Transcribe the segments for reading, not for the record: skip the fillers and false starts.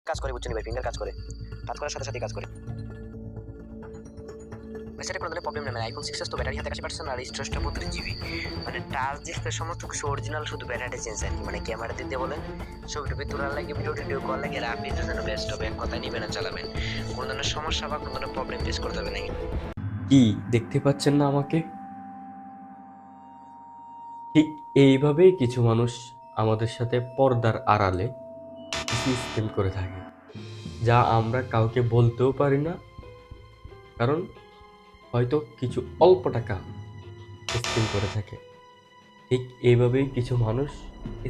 কাজ করে বুঝছেন ভাই, ফিঙ্গার কাজ করে, কাজ করার সাথে সাথে কাজ করে। সেটা কোনো ধরনের প্রবলেম নেই। মানে আইফোন 6s তো ব্যাটারি হাতে 80% আর স্টোরেজটা 32 GB। মানে টাচ ডিসপ্লে সমস্ত কিছু অরিজিনাল, শুধু ব্যাটারিটা চেঞ্জ আর কি। মানে ক্যামেরা দিতে বলেন, ছবি টবি তোলার লাগে, ভিডিও কল লাগে, আর আপনি যেন বেস্ট হবে, এক কথায় নিবেন আর চালাবেন। কোনো ধরনের সমস্যা বা কোনো ধরনের প্রবলেম ফেস করতে হবে না। কি দেখতে পাচ্ছেন না আমাকে? ঠিক এইভাবেই কিছু মানুষ আমাদের সাথে পর্দার আড়ালে কিছু স্ক্যাম করে থাকে, যা আমরা কাউকে বলতেও পারি না, কারণ হয়তো কিছু অল্প টাকা স্ক্যাম করে থাকে। ঠিক এইভাবেই কিছু মানুষ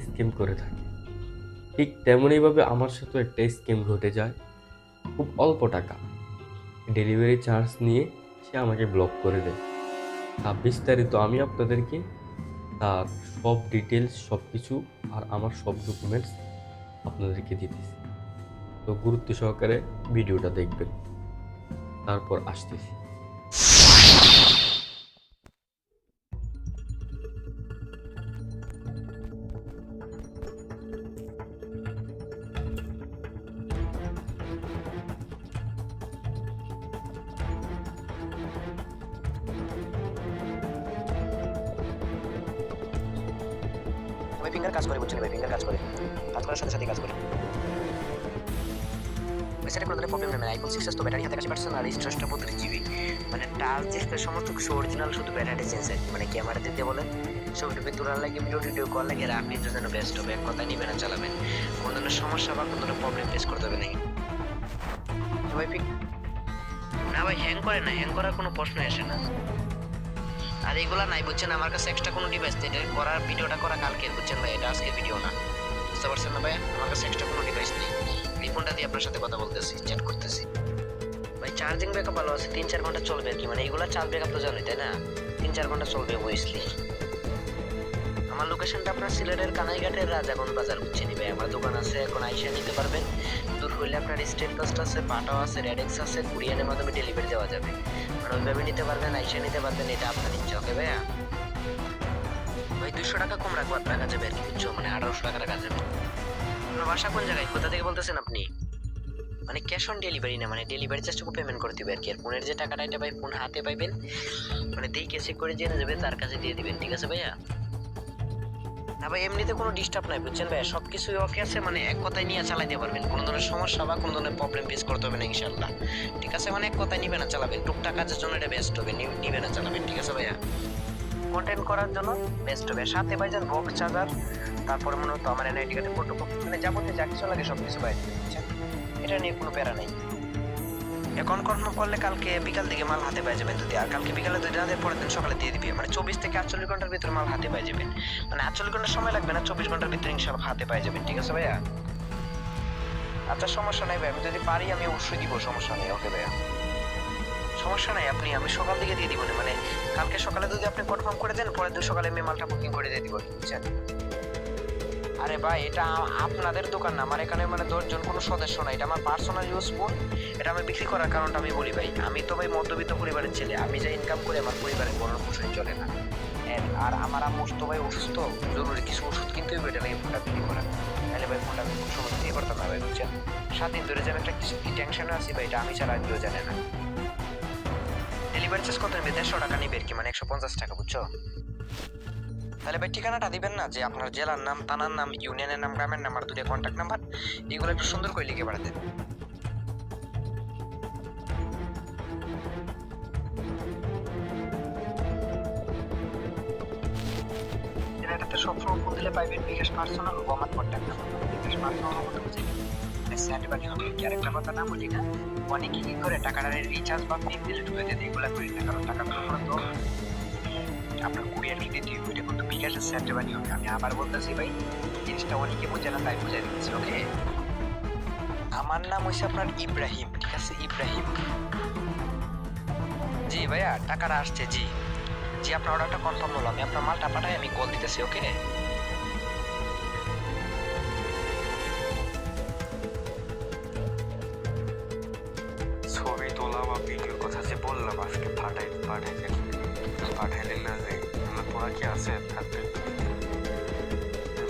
স্ক্যাম করে থাকে। ঠিক তেমনইভাবে আমার সাথে একটা স্ক্যাম ঘটে যায়। খুব অল্প টাকা ডেলিভারি চার্জ নিয়ে সে আমাকে ব্লক করে দেয়। বিস্তারিত আমি আপনাদেরকে তার সব ডিটেলস, সব কিছু আর আমার সব ডকুমেন্টস আপনাদেরকে দিতেছি। তো গুরুত্ব সহকারে ভিডিওটা দেখবেন, তারপর আসতেছি। ভাই ফিঙ্গার কাজ করে বুঝছেন ভাই, ফিঙ্গার কাজ করে, কাজ করার সাথে সাথে কাজ করে। সেটা কোনো ধরনের প্রবলেম নেই। আইফোন 6s তো ব্যাটারি হাতে 80% আর স্টোরেজটা 32 GB। মানে টাচ ডিসপ্লে সমস্ত কিছু অরিজিনাল, শুধু ব্যাটারিটা চেঞ্জ আর কি। মানে ক্যামেরা দিতে বলেন, ছবি টবি তোলার লাগে, ভিডিও কল লাগে, আর আপনি যেন বেস্ট হবে, এক কথায় নিবেন আর চালাবেন। কোনো ধরনের সমস্যা বা কোনো ধরনের প্রবলেম ফেস করতে হবে না। ভাই না ভাই, হ্যাং করে না, হ্যাং করার কোনো প্রশ্ন আসে না। আর এগুলা নাই বুঝছেন, আমার কাছে এক্সট্রা কোনো ডিভাইস নেই। এটা করার ভিডিওটা করা কালকে বুঝছেন ভাই, এটা আজকের ভিডিও না, বুঝতে পারছেন না ভাই? আমার কাছে এক্সট্রা কোনো ডিভাইস নেই। এই ফোনটা দিয়ে আপনার সাথে কথা বলতেছি, চ্যাট করতেছি। ভাই চার্জিং ব্যাকআপ ভালো আছে, 3-4 ঘন্টা চলবে আর কি। মানে এগুলা চার্জ ব্যাকআপ তো জানোই তাই না, 3-4 ঘন্টা চলবে অবভিয়াসলি। আমার লোকেশনটা আপনার সিলেটের কানাইঘাটের রাজাগঞ্জ বাজার বুঝছেন ভাই। আমার দোকান আছে, এখন আইসা নিতে পারবেন। দূর হইলে আপনার স্টেট ফাস্ট আছে, পাটাও আছে, রেডেক্স আছে, কুরিয়ারের মাধ্যমে ডেলিভারি দেওয়া যাবে। মানে ওইভাবে নিতে পারবেন, আইসা নিতে পারবেন, এটা আপনার ইচ্ছা। ওকে ভাইয়া, ভাই 200 টাকা কম রাখবো, রাখা যাবে আর কি বুঝছো, মানে 1800 টাকা রাখা যাবে। আপনার বাসা কোন জায়গায়, কোথা থেকে বলতেছেন আপনি? মানে ক্যাশ অন ডেলিভারি না, মানে ডেলিভারি চার্জটুকু পেমেন্ট করে দিবে আর কি। আর ফোনের যে টাকাটা, এটা ভাই ফোন হাতে পাইবেন, মানে দেখে চেক করে জেনে যাবে, তার কাছে দিয়ে দিবেন, ঠিক আছে ভাইয়া? না ভাই, এমনিতে কোনো ডিস্টার্ব নাই বুঝছেন ভাইয়া, সবকিছুই ওকে আছে। মানে এক কথায় নিয়ে চালাইতে পারবেন, কোনো ধরনের সমস্যা বা কোনো ধরনের প্রবলেম ফেস করতে হবে না ইনশাল্লাহ, ঠিক আছে? মানে এক কথায় নিবে না চালাবেন, টুকটাক কাজের জন্য এটা বেস্ট হবে, নিবে না চালাবেন, ঠিক আছে ভাইয়া? কন্টেন্ট করার জন্য বেস্ট হবে। সাথে ভাই যান বক্স চার্জার, তারপরে মনে হতো আমার এনআইডি কার্ডের ফটোকপি, মানে যাবতীয় যা কিছু লাগে সবকিছু বাইরে বুঝছেন, এটা নিয়ে কোনো প্যারা নেই। এখন কনফার্ম করলে কালকে বিকাল দিকে মাল হাতে পেয়ে যাবেন। যদি আর কালকে বিকালে 2 রাতের পরের দিন সকালে দিয়ে দিবি, মানে 24 থেকে 48 ঘন্টার ভিতরে মাল হাতে পেয়ে যাবেন। মানে 48 ঘন্টা সময় লাগবে না, 24 ঘন্টার ভিতরে ইনশাআল্লাহ হাতে পেয়ে যাবেন, ঠিক আছে ভাইয়া? আচ্ছা সমস্যা নাই ভাই, আমি যদি পারি আমি অবশ্যই দিব, সমস্যা নেই। ওকে ভাইয়া, সমস্যা নাই, আমি সকাল দিকে দিয়ে দিব না। মানে কালকে সকালে যদি আপনি কনফার্ম করে দেন, পরের দিন সকালে আমি মালটা বুকিং করে দিয়ে দিব, বুঝছেন? আরে ভাই এটা আপনাদের দোকান না, আমার এখানে মানে 10 জন কোনো সদস্য না, এটা আমার পার্সোনাল ইউজ ফোন। এটা আমি বিক্রি করার কারণটা আমি বলি ভাই, আমি তো ভাই মধ্যবিত্ত পরিবারের ছেলে, আমি যা ইনকাম করি আমার পরিবারের বড় পোষণ চলে না। আর আমার আম্মু তো ভাই অসুস্থ, জরুরি কিছু ওষুধ কিনতে হবে, এটা লাগে ফোনটা বিক্রি করা। তাহলে ভাই ফোনটা আমি খুব সহজ দিয়ে পারতাম না ভাই, বুঝছেন? 7 দিন ধরে যে আমি একটা কিছু কি টেনশনে আছি ভাই, এটা আমি ছাড়া আর কেউ জানে না। ডেলিভারি চার্জ কত নেবে? 150 টাকা নেবে আর কি, মানে 150 টাকা, বুঝছো? তাহলে ভাই ঠিকানাটা দিবেন না, যে আপনার জেলার নাম, থানার নাম, ইউনিয়নের নাম, গ্রামের নাম, আর 2টা কন্ট্যাক্ট নাম্বার, এগুলো একটু সুন্দর করে লিখে পাঠাতেন। এটাতে সবসময় ফোন দিলে পাইবেন বিকাশ পার্সোনাল ও আমার কন্ট্যাক্ট নাম্বার। বিকাশ পার্সোনাল মতো বুঝে সেন্ড বানি হবে কি। আরেকটা কথা না বলি না, অনেকে কি করে টাকাটা রিচার্জ বা পিন দিলে ঢুকে দেয়, এগুলা করি না, কারণ টাকাটা তো আপনার কুরিয়ারকে দিতে হবে, এটা কিন্তু বিকাশের সেন্ড বানি হবে। আমি আবার বলতেছি ভাই, জিনিসটা অনেকে বোঝে না, তাই বুঝাই দিচ্ছি। ওকে, আমার নাম হইছে আপনার ইব্রাহিম, ঠিক আছে? ইব্রাহিম। জি ভাইয়া, টাকাটা আসছে। জি জি, আপনার অর্ডারটা কনফার্ম হলো, আমি আপনার মালটা পাঠাই, আমি কল দিতেছি। ওকে, ছবি তোলা বা ভিডিওর কথা যে বললাম আজকে পাঠাইলেন না যে তোরা কি আছে থাকবে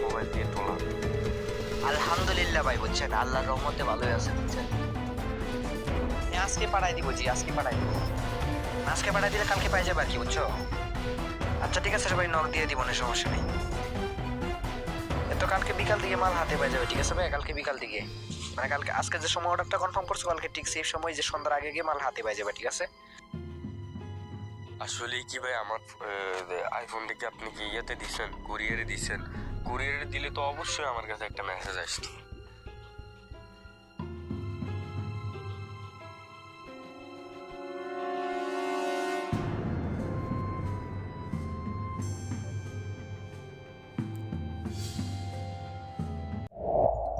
মোবাইল দিয়ে তোলা, আলহামদুলিল্লাহ ভাই, বুঝছেন, আল্লাহর রহমতে ভালোই আছে, বুঝছেন। আজকে পাঠাই দিব জি, আজকে পাঠাই দিব। আজকে পাঠাই দিলে কালকে পাই যাবে আর কি, বুঝছো। আচ্ছা ঠিক আছে সবাই, নক দিয়ে দিব না, সমস্যা নেই। তো কালকে বিকাল দিকে মাল হাতে পাই যাবে, ঠিক আছে ভাই? কালকে বিকাল দিকে, মানে কালকে আজকে যে সময় অর্ডারটা কনফার্ম করছো, কালকে ঠিক সেই সময় যে সন্ধ্যার আগে গিয়ে মাল হাতে পাই যাবে, ঠিক আছে? আসলে কি ভাই, আমার আইফোনটাকে আপনি কি ইয়েতে দিচ্ছেন, কুরিয়ারে দিচ্ছেন? কুরিয়ারে দিলে তো অবশ্যই আমার কাছে একটা মেসেজ আসতো।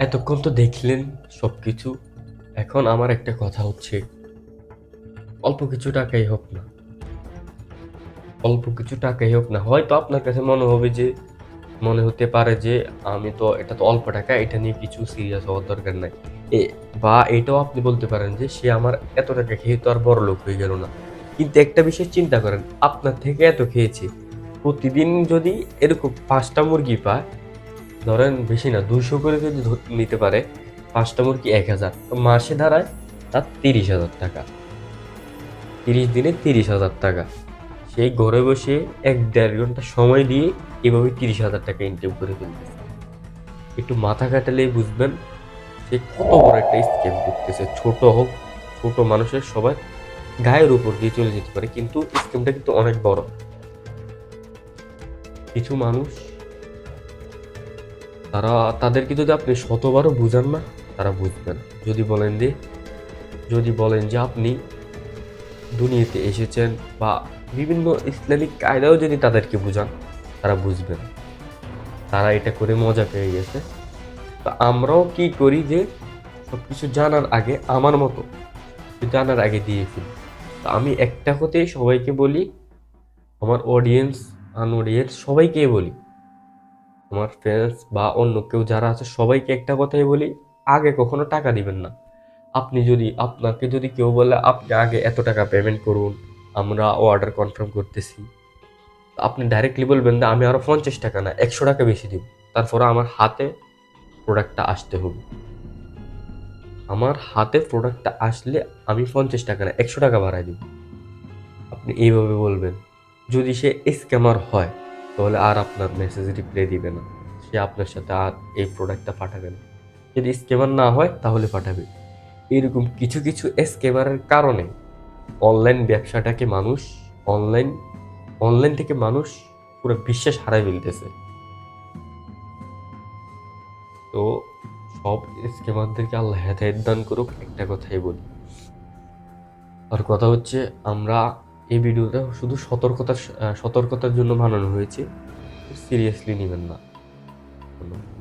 এতক্ষণ তো দেখলেন সবকিছু। এখন আমার একটা কথা হচ্ছে, অল্প কিছু টাকাই হোক না, হয়তো আপনার কাছে মনে হতে পারে যে আমি তো, এটা তো অল্প টাকা, এটা নিয়ে কিছু সিরিয়াস হওয়ার দরকার নাই। বা এটাও আপনি বলতে পারেন যে সে আমার এত টাকা খেয়ে তো আর বড় লোক হয়ে গেল না। কিন্তু একটা বিষয় চিন্তা করেন, আপনার থেকে এত খেয়েছে, প্রতিদিন যদি এরকম 5টা মুরগি পায়, ধরেন বেশি না, 200 করে যদি নিতে পারে, 5টা মুরগি 1000, তো মাসে দাঁড়ায় তার 30,000 টাকা। 30 দিনে 30,000 টাকা। সেই ঘরে বসে 1-1.5 ঘন্টা সময় দিয়ে এভাবে 30,000 টাকা ইনকাম করে ফেলতেছে। একটু মাথা খাটালেই বুঝবেন সে কত বড় একটা স্ক্যাম করতেছে। ছোট হোক, ছোট মানুষের সবাই গায়ের উপর দিয়ে চলে যেতে পারে, কিন্তু স্ক্যামটা কিন্তু অনেক বড়। কিছু মানুষ, তাদেরকে যদি আপনি শতবারও বুঝান না, তারা বুঝবেন। যদি বলেন যে আপনি দুনিয়াতে এসেছেন, বা বিভিন্ন ইসলামিক কায়দাও যদি তাদেরকে বুঝান, তারা বুঝবেন। তারা এটা করে মজা পেয়ে গেছে। তো আমরাও কি করি যে সবকিছু জানার আগে, আমার মতো জানার আগে দিয়ে ফেলি। তো আমি একটা কথাই সবাইকে বলি, আমার অডিয়েন্স, আনঅডিয়েন্স সবাইকেই বলি, আমার ফ্রেন্ডস বা অন্য কেউ যারা আছে সবাইকে একটা কথাই বলি, আগে কখনো টাকা দিবেন না। আপনাকে যদি কেউ বলে আপনি আগে এত টাকা পেমেন্ট করুন, আমরা অর্ডার কনফার্ম করতেছি, আপনি ডাইরেক্টলি বলবেন যে আমি আরো 50 টাকা না 100 টাকা বেশি দিব, তারপরে আমার হাতে প্রোডাক্টটা আসতে হবে। আমার হাতে প্রোডাক্টটা আসলে আমি 50 টাকা না 100 টাকা বাড়াই দিব। আপনি এইভাবে বলবেন। যদি সে স্ক্যামার হয়, তাহলে আর আপনার মেসেজ রিপ্লাই দিবে না, সে আপনার সাথে আর এই প্রোডাক্টটা পাঠাবে না। যদি স্ক্যামার না হয় তাহলে পাঠাবে। এরকম কিছু কিছু স্ক্যামারের কারণে অনলাইন ব্যবসাটাকে মানুষ, অনলাইন অনলাইন থেকে মানুষ পুরো বিশ্বাস হারাই ফেলতেছে। তো সব স্ক্যামারদেরকে আল্লাহ হেদায়েত দান করুক, একটা কথাই বলি। আর কথা হচ্ছে, আমরা এই ভিডিওটা শুধু সতর্কতার জন্য বানানো হয়েছে, সিরিয়াসলি নেবেন না। ধন্যবাদ।